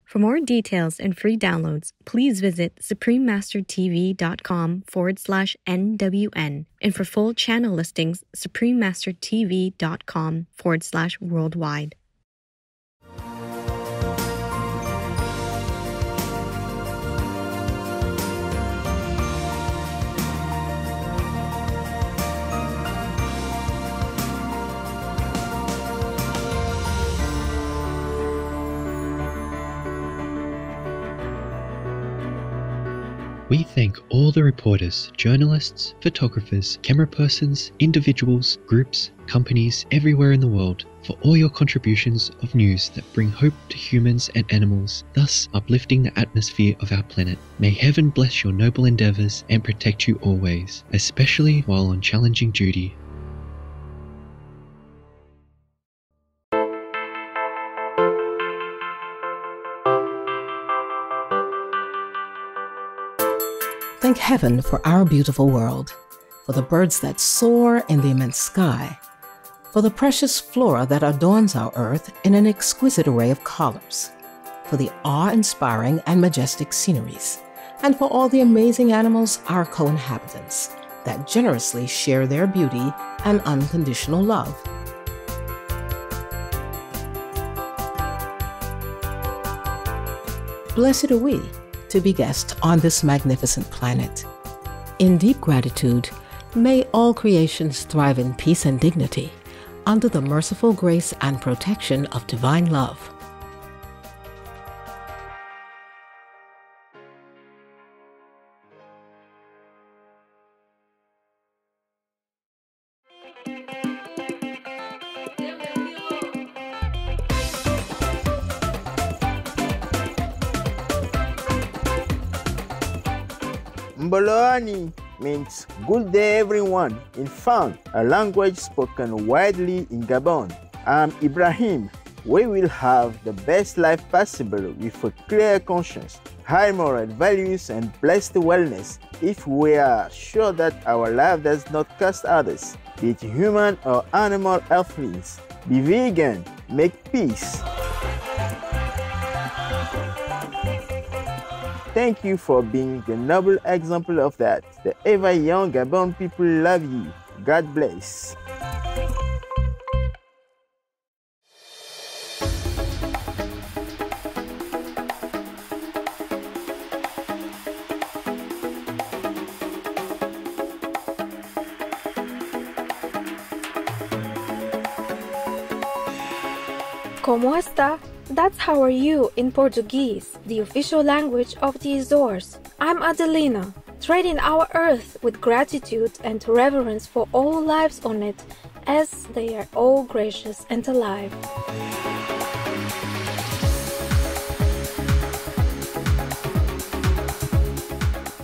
For more details and free downloads, please visit suprememastertv.com/NWN. And for full channel listings, suprememastertv.com/worldwide. We thank all the reporters, journalists, photographers, camera persons, individuals, groups, companies everywhere in the world for all your contributions of news that bring hope to humans and animals, thus uplifting the atmosphere of our planet. May heaven bless your noble endeavors and protect you always, especially while on challenging duty. Thank heaven for our beautiful world, for the birds that soar in the immense sky, for the precious flora that adorns our earth in an exquisite array of colors, for the awe-inspiring and majestic sceneries, and for all the amazing animals, our co-inhabitants, that generously share their beauty and unconditional love. Blessed are we to be guests on this magnificent planet. In deep gratitude, may all creations thrive in peace and dignity under the merciful grace and protection of divine love. Mboloani means good day everyone in Fang, a language spoken widely in Gabon. I'm Ibrahim. We will have the best life possible with a clear conscience, high moral values and blessed wellness if we are sure that our life does not cost others, be it human or animal earthlings. Be vegan, make peace. Thank you for being the noble example of that. The ever young Gabon people love you. God bless. ¿Cómo está? That's how are you in Portuguese, the official language of the Azores. I'm Adelina, treating our earth with gratitude and reverence for all lives on it, as they are all gracious and alive.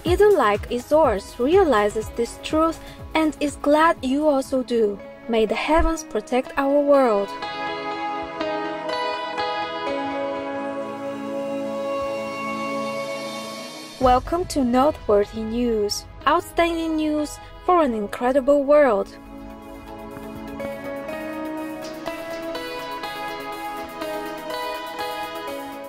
Eden like Azores realizes this truth and is glad you also do. May the heavens protect our world. Welcome to Noteworthy News, outstanding news for an incredible world.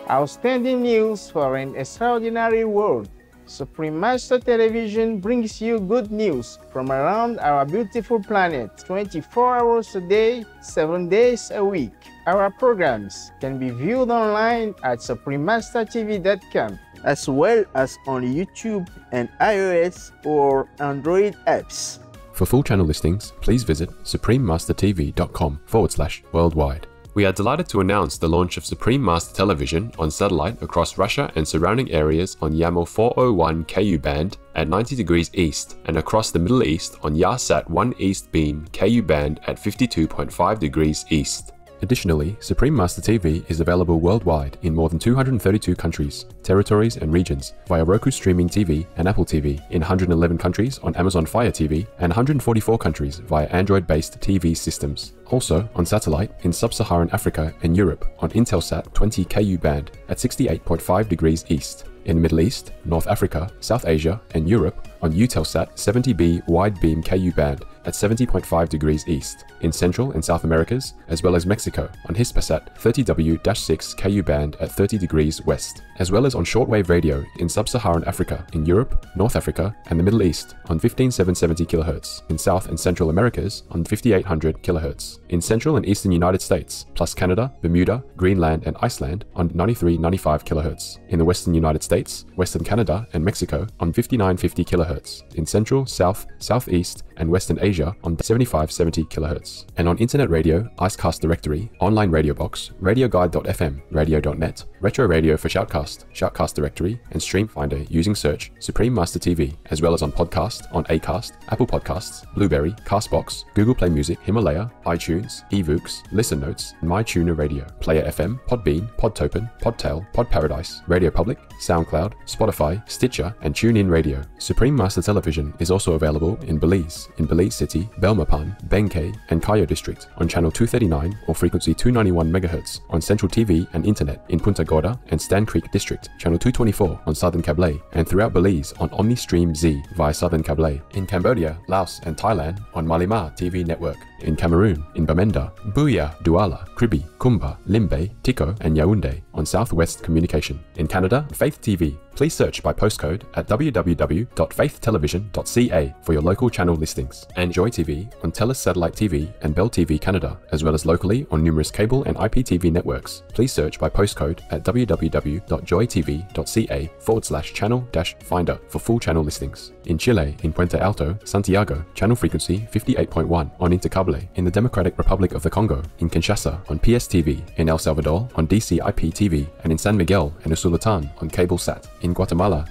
Outstanding news for an extraordinary world. Supreme Master Television brings you good news from around our beautiful planet 24 hours a day, 7 days a week. Our programs can be viewed online at suprememastertv.com, as well as on YouTube and iOS or Android apps. For full channel listings, please visit suprememastertv.com/worldwide. We are delighted to announce the launch of Supreme Master Television on satellite across Russia and surrounding areas on YAML 401 KU band at 90 degrees east, and across the Middle East on YARSAT 1 East Beam KU band at 52.5 degrees east. Additionally, Supreme Master TV is available worldwide in more than 232 countries, territories and regions via Roku Streaming TV and Apple TV, in 111 countries on Amazon Fire TV, and 144 countries via Android-based TV systems. Also on satellite in Sub-Saharan Africa and Europe on Intelsat 20 KU band at 68.5 degrees east. In the Middle East, North Africa, South Asia and Europe on Eutelsat 70B wide beam KU band at 70.5 degrees east. In Central and South Americas, as well as Mexico, on Hispasat 30W-6 Ku band at 30 degrees west, as well as on shortwave radio in Sub-Saharan Africa, in Europe, North Africa, and the Middle East on 15770 kHz, in South and Central Americas on 5800 kHz, in Central and Eastern United States, plus Canada, Bermuda, Greenland, and Iceland on 9395 kHz, in the Western United States, Western Canada, and Mexico on 5950 kHz, in Central, South, Southeast, and Western Asia on 7570 kHz, and on Internet Radio, Icecast Directory, Online Radio Box, RadioGuide.fm, Radio.net, Retro Radio for Shoutcast, Shoutcast Directory, and Stream Finder using search Supreme Master TV, as well as on podcast, on Acast, Apple Podcasts, Blueberry, Castbox, Google Play Music, Himalaya, iTunes, eVoox, Listen Notes, MyTuner Radio, Player FM, Podbean, Podtopen, Podtail, Podparadise, Radio Public, SoundCloud, Spotify, Stitcher, and TuneIn Radio. Supreme Master Television is also available in Belize City, Belmopan, Bengkay, and Cayo District on channel 239 or frequency 291 MHz on Central TV and Internet in Punta Gorda and Stan Creek District, channel 224 on Southern Cable, and throughout Belize on OmniStream Z via Southern Cable. In Cambodia, Laos, and Thailand on Malima TV Network. In Cameroon, in Bamenda, Buea, Douala, Kribi, Kumba, Limbe, Tiko, and Yaoundé on Southwest Communication. In Canada, Faith TV. Please search by postcode at www.faithtelevision.ca for your local channel listings. And Joy TV on TELUS Satellite TV and Bell TV Canada, as well as locally on numerous cable and IPTV networks. Please search by postcode at www.joytv.ca/channel-finder for full channel listings. In Chile, in Puente Alto, Santiago, channel frequency 58.1 on Intercable. In the Democratic Republic of the Congo, in Kinshasa on PSTV, in El Salvador on DCIP-TV, and in San Miguel and Usulután on CableSat. In Guatemala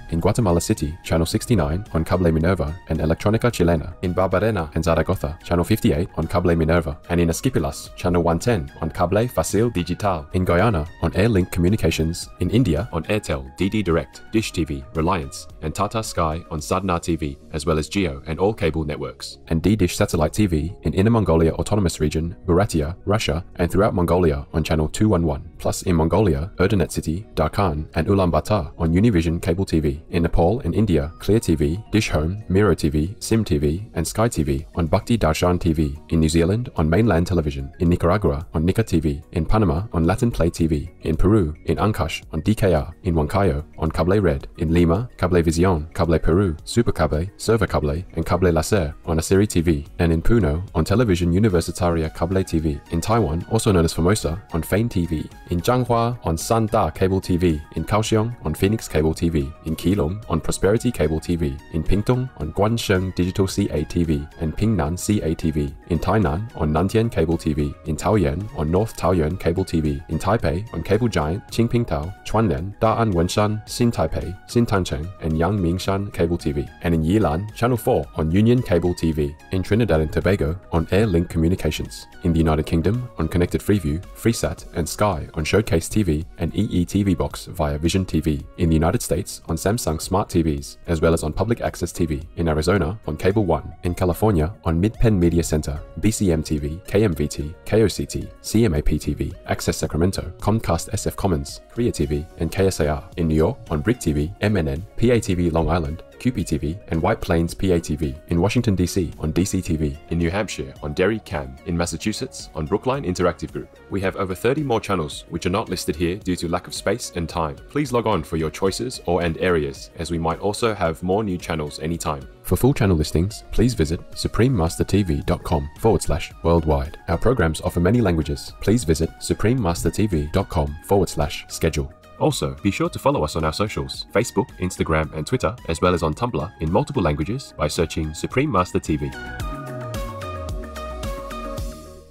City, channel 69 on Cable Minerva and Electrónica Chilena. In Barbarena and Zaragoza, channel 58 on Cable Minerva, and in Esquipulas, channel 110 on Cable Facil Digital. In Guyana on Airlink Communications. In India on Airtel, DD Direct, Dish TV, Reliance, and Tata Sky on Sadhana TV, as well as Geo and all cable networks. And D-Dish Satellite TV in Inner Mongolia Autonomous Region, Buryatia, Russia, and throughout Mongolia on channel 211. Plus in Mongolia, Erdenet City, Darkhan, and Ulaanbaatar on Univision Cable TV. In Nepal and India, Clear TV, Dish Home, Miro TV, Sim TV, and Sky TV on Bhakti Darshan TV. In New Zealand on Mainland Television. In Nicaragua on Nika TV. In Panama on Latin Play TV. In Peru, in Ancash on DKR. In Huancayo on Cable Red. In Lima, Cablevisión, Cable Peru, Super Cable, Server Cable, and Cable Laser on Asiri TV. And in Puno on Television Universitaria Cable TV. In Taiwan, also known as Formosa, on Fane TV. In Changhua on Sanda Cable TV. In Kaohsiung on Phoenix Cable TV. In Keelung on Prosperity Cable TV. In Pingtung on Guansheng Digital CA TV and Pingnan CA TV. In Tainan on Nantian Cable TV. In Taoyuan on North Taoyuan Cable TV. In Taipei on Cable Giant, Qingpingtao, Chuanlian, Da'an Wenshan, Xin Taipei, Xin Tancheng, and Yangmingshan Cable TV. And in Yilan, Channel 4 on Union Cable TV. In Trinidad and Tobago on Airlink Communications. In the United Kingdom on Connected Freeview, Freesat, and Sky on Showcase TV and EE-TV Box via Vision TV. In the United States on Samsung Smart TVs, as well as on Public Access TV. In Arizona on Cable One. In California on Mid-Penn Media Center, BCM TV, KMVT, KOCT, CMAP TV, Access Sacramento, Comcast SF Commons, Korea TV, and KSAR. In New York on Brick TV, MNN, PATV Long Island, QPTV, and White Plains PATV. In Washington, D.C. on DCTV. In New Hampshire on Derry Cam. In Massachusetts on Brookline Interactive Group. We have over 30 more channels which are not listed here due to lack of space and time. Please log on for your choices and areas, as we might also have more new channels anytime. For full channel listings, please visit suprememastertv.com/worldwide. Our programs offer many languages. Please visit suprememastertv.com/schedule. Also, be sure to follow us on our socials, Facebook, Instagram, and Twitter, as well as on Tumblr in multiple languages by searching Supreme Master TV.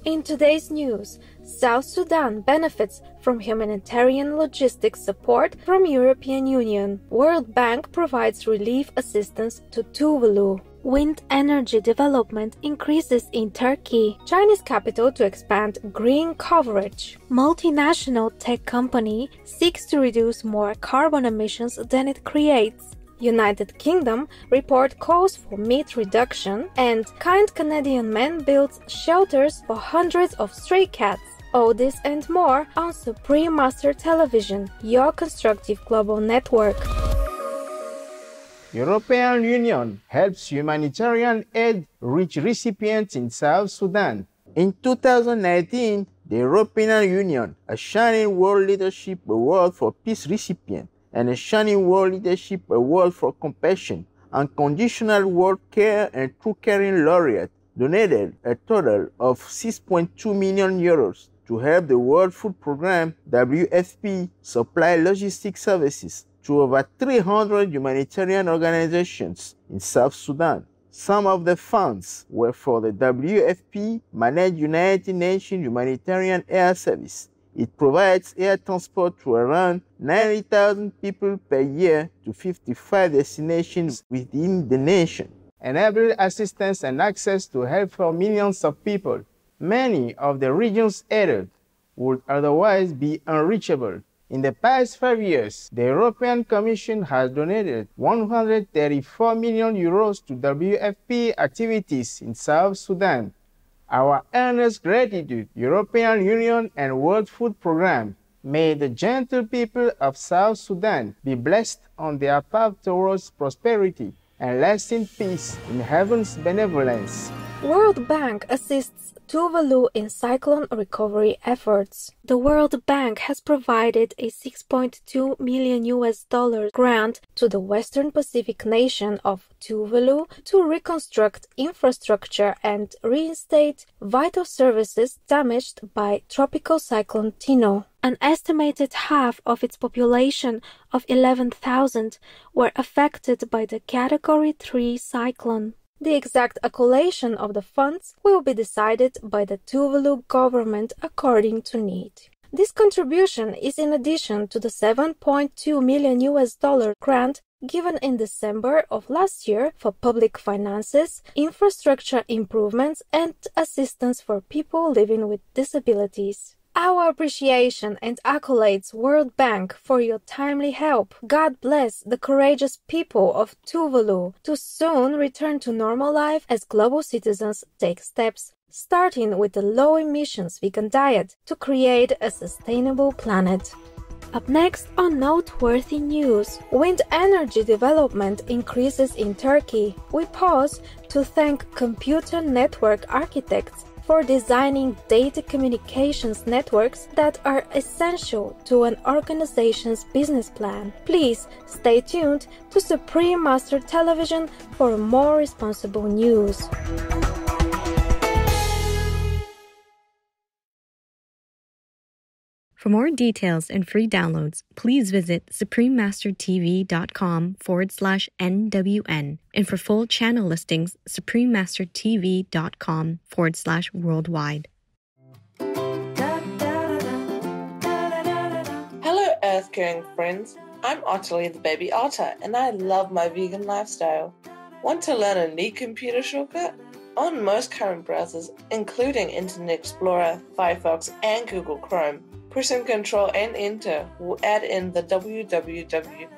In today's news, South Sudan benefits from humanitarian logistics support from European Union. World Bank provides relief assistance to Tuvalu. Wind energy development increases in Turkey. Chinese capital to expand green coverage. Multinational tech company seeks to reduce more carbon emissions than it creates. United Kingdom report calls for meat reduction, and kind Canadian man builds shelters for hundreds of stray cats. All this and more on Supreme Master Television, your constructive global network. European Union helps humanitarian aid reach recipients in South Sudan. In 2019, the European Union, a Shining World Leadership Award for Peace recipient, and a Shining World Leadership Award for Compassion, Unconditional World Care and True Caring Laureate, donated a total of 6.2 million euros to help the World Food Programme WFP supply logistic services to over 300 humanitarian organizations in South Sudan. Some of the funds were for the WFP-managed United Nations Humanitarian Air Service. It provides air transport to around 90,000 people per year to 55 destinations within the nation. Enable assistance and access to help for millions of people. Many of the regions aided would otherwise be unreachable. In the past 5 years, the European Commission has donated 134 million euros to WFP activities in South Sudan. Our earnest gratitude, European Union and World Food Programme. May the gentle people of South Sudan be blessed on their path towards prosperity and lasting peace in heaven's benevolence. World Bank assists Tuvalu in cyclone recovery efforts. The World Bank has provided a $6.2 million grant to the Western Pacific nation of Tuvalu to reconstruct infrastructure and reinstate vital services damaged by Tropical Cyclone Tino. An estimated half of its population of 11,000 were affected by the Category 3 cyclone. The exact allocation of the funds will be decided by the Tuvalu government according to need. This contribution is in addition to the $7.2 million grant given in December of last year for public finances, infrastructure improvements, and assistance for people living with disabilities. Our appreciation and accolades, World Bank, for your timely help. God bless the courageous people of Tuvalu to soon return to normal life as global citizens take steps, starting with the low emissions vegan diet, to create a sustainable planet. Up next on noteworthy news, wind energy development increases in Turkey. We pause to thank computer network architects for designing data communications networks that are essential to an organization's business plan. Please stay tuned to Supreme Master Television for more responsible news. For more details and free downloads, please visit suprememastertv.com/NWN. And for full channel listings, suprememastertv.com/worldwide. Hello, Earth Caring friends. I'm Ottilie the baby otter, and I love my vegan lifestyle. Want to learn a neat computer shortcut? On most current browsers, including Internet Explorer, Firefox, and Google Chrome, pressing Control and Enter will add in the www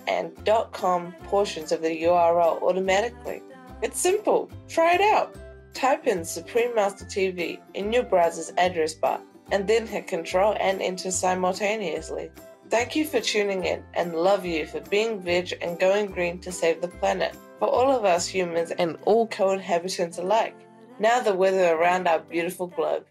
and .com portions of the URL automatically. It's simple. Try it out. Type in Supreme Master TV in your browser's address bar and then hit Control and Enter simultaneously. Thank you for tuning in and love you for being veg and going green to save the planet for all of us humans and all co-inhabitants alike. Now the weather around our beautiful globe.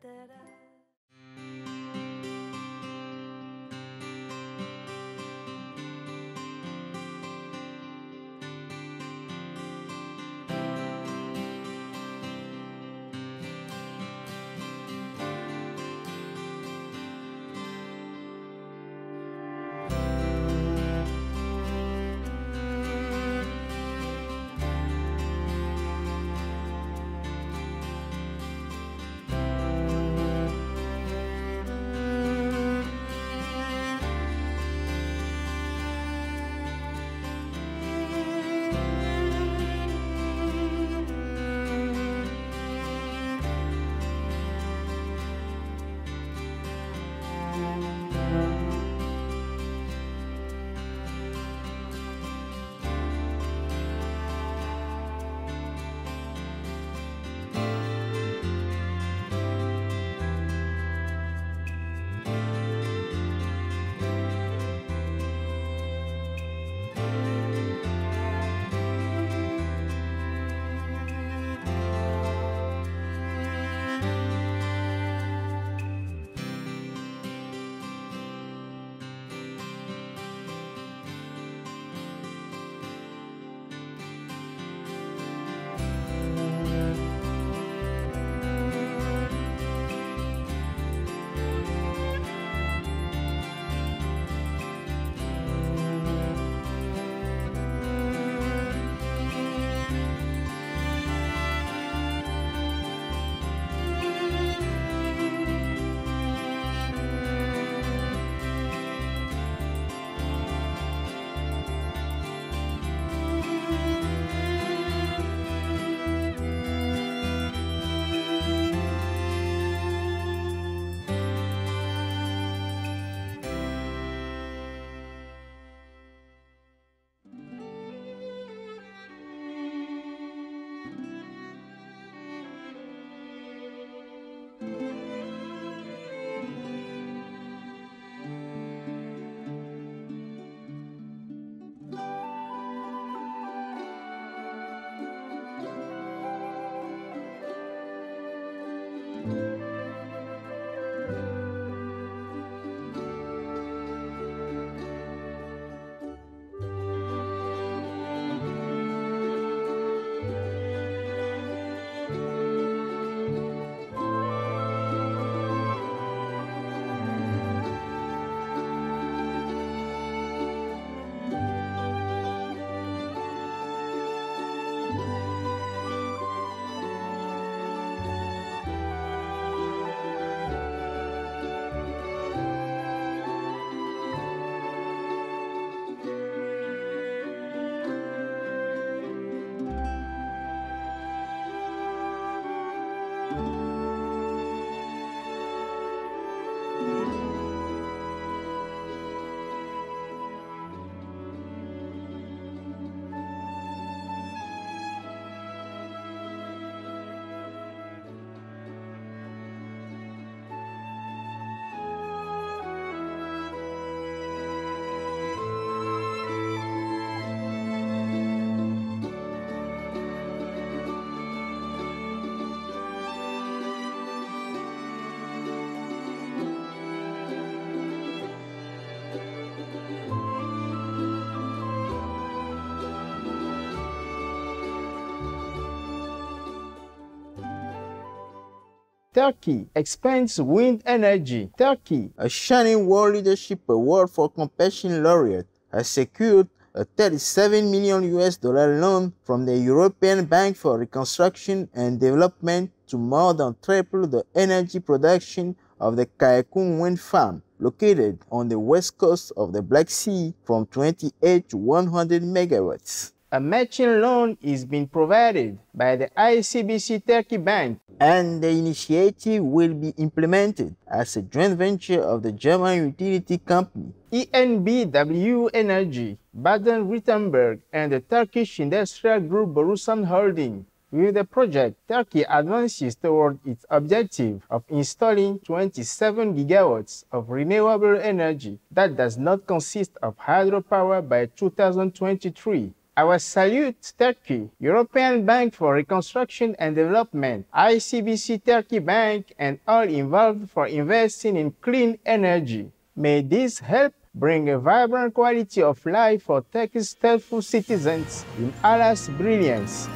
Turkey expands wind energy. Turkey, a shining world leadership award for compassion laureate, has secured a $37 million loan from the European Bank for Reconstruction and Development to more than triple the energy production of the Kaikun wind farm, located on the west coast of the Black Sea, from 28 to 100 megawatts. A matching loan is being provided by the ICBC Turkey Bank, and the initiative will be implemented as a joint venture of the German utility company EnBW Energy, Baden-Württemberg, and the Turkish industrial group Borusan Holding. With the project, Turkey advances toward its objective of installing 27 gigawatts of renewable energy that does not consist of hydropower by 2023. Our salute Turkey, European Bank for Reconstruction and Development, ICBC Turkey Bank, and all involved for investing in clean energy. May this help bring a vibrant quality of life for Turkey's thoughtful citizens in Allah's brilliance.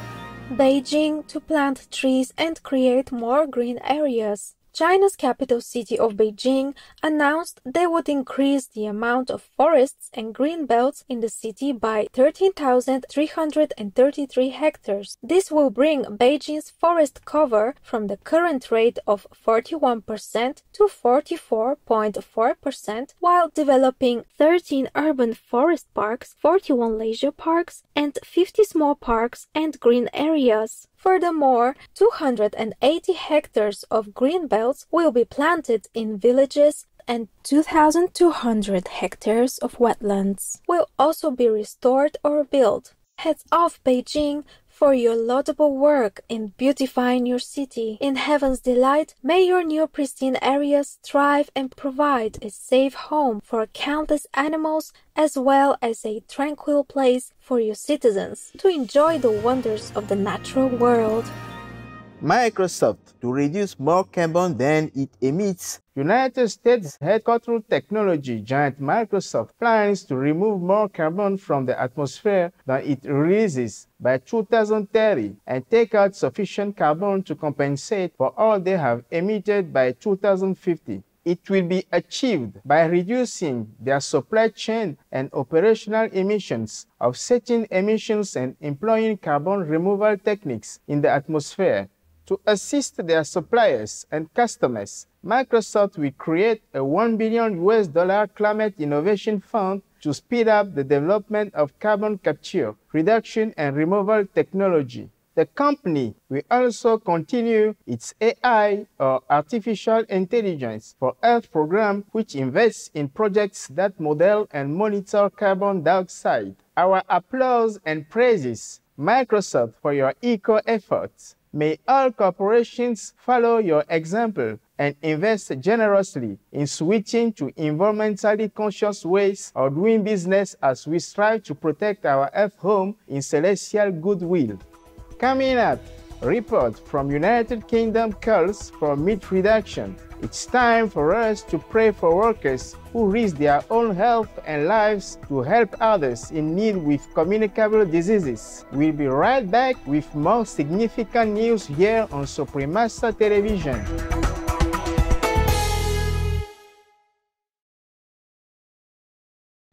Beijing to plant trees and create more green areas. China's capital city of Beijing announced they would increase the amount of forests and green belts in the city by 13,333 hectares. This will bring Beijing's forest cover from the current rate of 41% to 44.4%, while developing 13 urban forest parks, 41 leisure parks, and 50 small parks and green areas. Furthermore, 280 hectares of green belts will be planted in villages, and 2,200 hectares of wetlands will also be restored or built. Hats off, Beijing, for your laudable work in beautifying your city. In Heaven's delight, may your new pristine areas thrive and provide a safe home for countless animals, as well as a tranquil place for your citizens to enjoy the wonders of the natural world. Microsoft to reduce more carbon than it emits. United States headquartered technology giant Microsoft plans to remove more carbon from the atmosphere than it releases by 2030 and take out sufficient carbon to compensate for all they have emitted by 2050. It will be achieved by reducing their supply chain and operational emissions, offsetting emissions, and employing carbon removal techniques in the atmosphere. To assist their suppliers and customers, Microsoft will create a $1 billion climate innovation fund to speed up the development of carbon capture, reduction, and removal technology. The company will also continue its AI, or Artificial Intelligence for Earth program, which invests in projects that model and monitor carbon dioxide. Our applause and praises, Microsoft, for your eco-efforts. May all corporations follow your example and invest generously in switching to environmentally conscious ways of doing business as we strive to protect our Earth home in celestial goodwill. Coming up, report from United Kingdom calls for meat reduction. It's time for us to pray for workers who risk their own health and lives to help others in need with communicable diseases. We'll be right back with more significant news here on Supreme Master Television.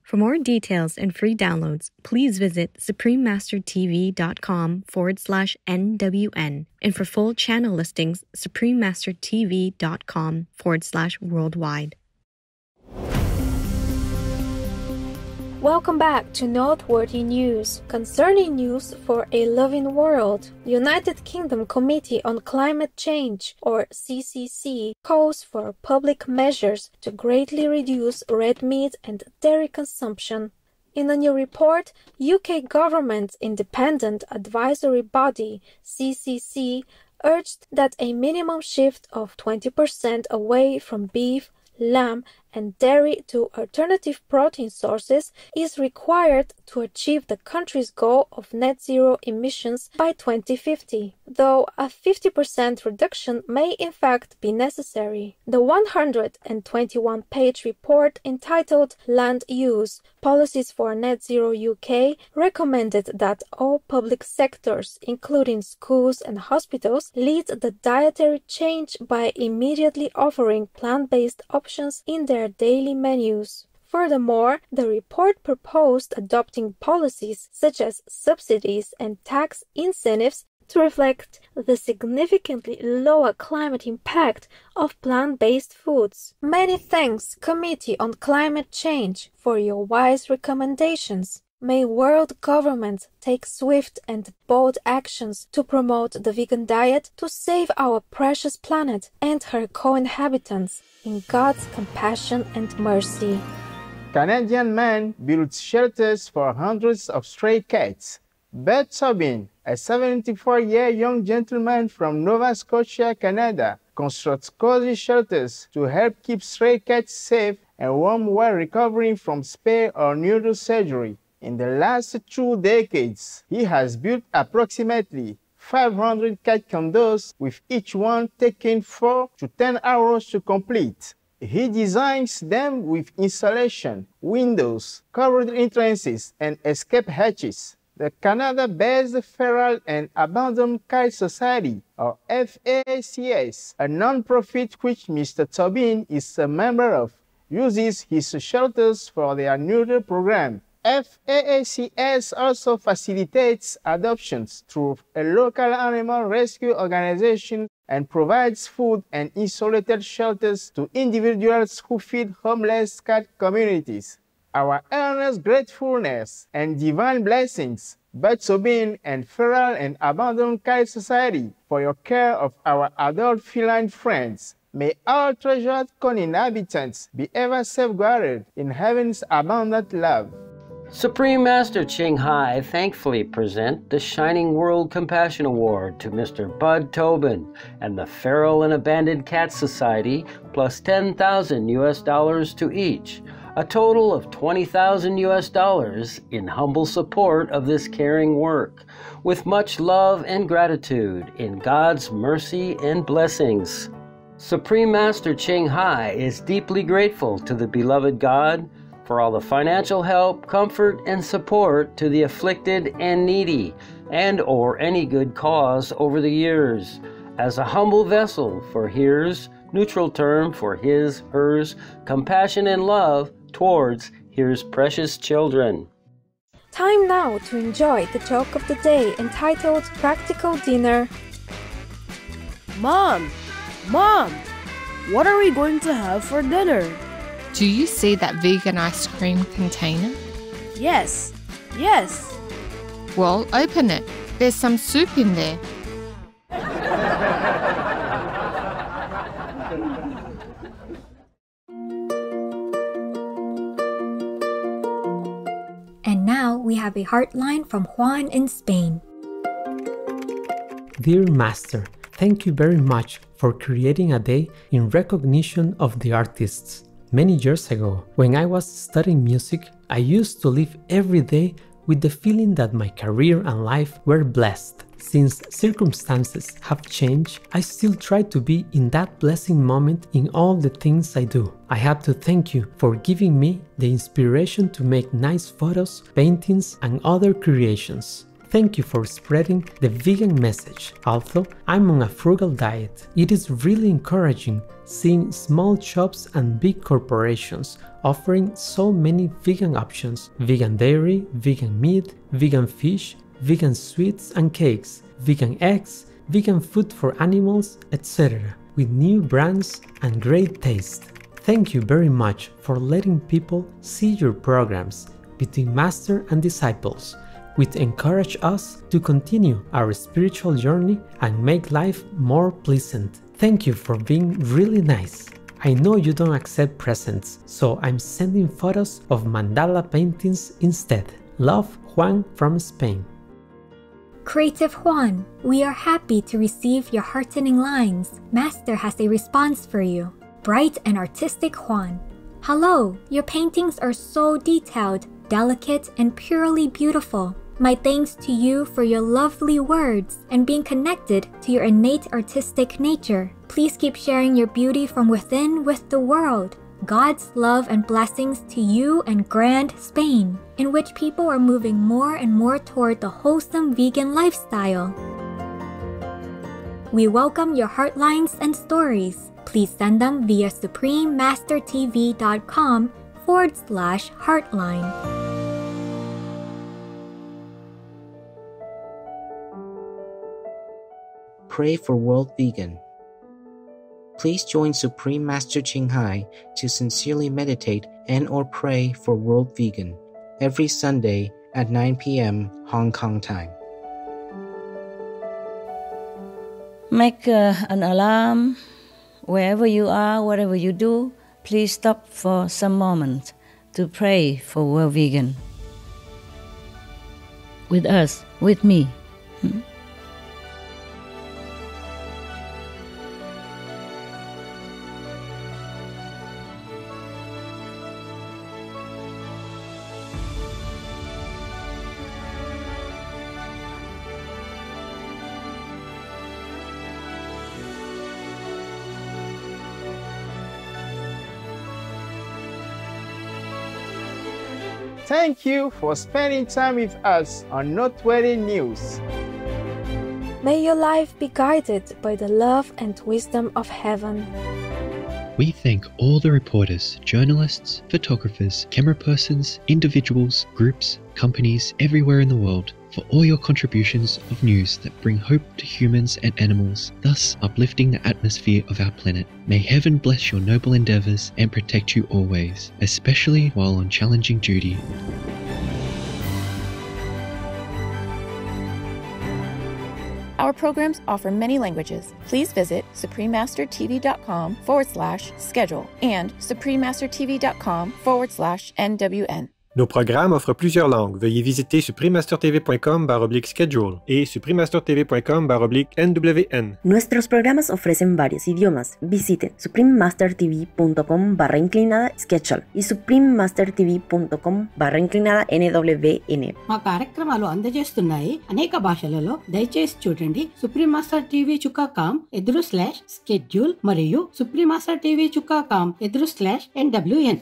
For more details and free downloads, please visit suprememastertv.com/NWN. And for full channel listings, suprememastertv.com/worldwide. Welcome back to Noteworthy News. Concerning news for a loving world, United Kingdom Committee on Climate Change, or CCC, calls for public measures to greatly reduce red meat and dairy consumption. In a new report, UK government's independent advisory body, CCC, urged that a minimum shift of 20% away from beef, lamb, and dairy to alternative protein sources is required to achieve the country's goal of net zero emissions by 2050, though a 50% reduction may in fact be necessary. The 121-page report entitled Land Use: Policies for Net Zero UK recommended that all public sectors, including schools and hospitals, lead the dietary change by immediately offering plant-based options in their daily menus. Furthermore, the report proposed adopting policies such as subsidies and tax incentives to reflect the significantly lower climate impact of plant-based foods. Many thanks, Committee on Climate Change, for your wise recommendations. May world governments take swift and bold actions to promote the vegan diet to save our precious planet and her co-inhabitants in God's compassion and mercy. Canadian man builds shelters for hundreds of stray cats. Bert Tobin, a 74-year young gentleman from Nova Scotia, Canada, constructs cozy shelters to help keep stray cats safe and warm while recovering from spay or neuter surgery. In the last 2 decades, he has built approximately 500 cat condos, with each one taking 4 to 10 hours to complete. He designs them with insulation, windows, covered entrances, and escape hatches. The Canada-based Feral and Abandoned Cat Society, or FACS, a non-profit which Mr. Tobin is a member of, uses his shelters for their neuter program. FAACS also facilitates adoptions through a local animal rescue organization and provides food and insulated shelters to individuals who feed homeless cat communities. Our earnest gratefulness and divine blessings, Bert Tobin and Feral and Abandoned Cat Society, for your care of our adult feline friends. May all treasured co-inhabitants be ever safeguarded in heaven's abundant love. Supreme Master Ching Hai thankfully present the Shining World Compassion Award to Mr. Bud Tobin and the Feral and Abandoned Cat Society, plus $10,000 to each, a total of $20,000 in humble support of this caring work, with much love and gratitude in God's mercy and blessings. Supreme Master Ching Hai is deeply grateful to the beloved God for all the financial help, comfort, and support to the afflicted and needy, and/or any good cause over the years, as a humble vessel for his, neutral term for his, hers, compassion and love towards his precious children. Time now to enjoy the joke of the day entitled Practical Dinner. Mom! Mom! What are we going to have for dinner? Do you see that vegan ice cream container? Yes. Yes. Well, open it. There's some soup in there. And now we have a heartline from Juan in Spain. Dear Master, thank you very much for creating a day in recognition of the artists. Many years ago, when I was studying music, I used to live every day with the feeling that my career and life were blessed. Since circumstances have changed, I still try to be in that blessing moment in all the things I do. I have to thank you for giving me the inspiration to make nice photos, paintings, and other creations. Thank you for spreading the vegan message. Although I'm on a frugal diet, it is really encouraging seeing small shops and big corporations offering so many vegan options: vegan dairy, vegan meat, vegan fish, vegan sweets and cakes, vegan eggs, vegan food for animals, etc., with new brands and great taste. Thank you very much for letting people see your programs between Master and Disciples, which encourage us to continue our spiritual journey and make life more pleasant. Thank you for being really nice. I know you don't accept presents, so I'm sending photos of mandala paintings instead. Love, Juan from Spain. Creative Juan, we are happy to receive your heartening lines. Master has a response for you. Bright and artistic Juan, Hello, your paintings are so detailed, delicate, and purely beautiful. My thanks to you for your lovely words and being connected to your innate artistic nature. Please keep sharing your beauty from within with the world. God's love and blessings to you and Grand Spain, in which people are moving more and more toward the wholesome vegan lifestyle. We welcome your heartlines and stories. Please send them via suprememastertv.com/heartline. Pray for World Vegan. Please join Supreme Master Ching Hai to sincerely meditate and or pray for World Vegan every Sunday at 9 p.m. Hong Kong time. Make an alarm. Wherever you are, whatever you do, please stop for some moment to pray for World Vegan. With us, with me. Thank you for spending time with us on Noteworthy News. May your life be guided by the love and wisdom of heaven. We thank all the reporters, journalists, photographers, camera persons, individuals, groups, companies everywhere in the world for all your contributions of news that bring hope to humans and animals, thus uplifting the atmosphere of our planet. May heaven bless your noble endeavors and protect you always, especially while on challenging duty. Our programs offer many languages. Please visit suprememastertv.com/schedule and suprememastertv.com/NWN. Nos programmes offrent plusieurs langues. Veuillez visiter suprememastertv.com/schedule y suprememastertv.com/NWN. Nuestros programas ofrecen varios idiomas. Visiten suprememastertv.com/schedule y suprememastertv.com/NWN. మా కార్యక్రమాలు అందజేస్తున్నాయి అనేక భాషలలో. దయచేసి చూడండి suprememastertv.com/schedule మరియు suprememastertv.com/NWN.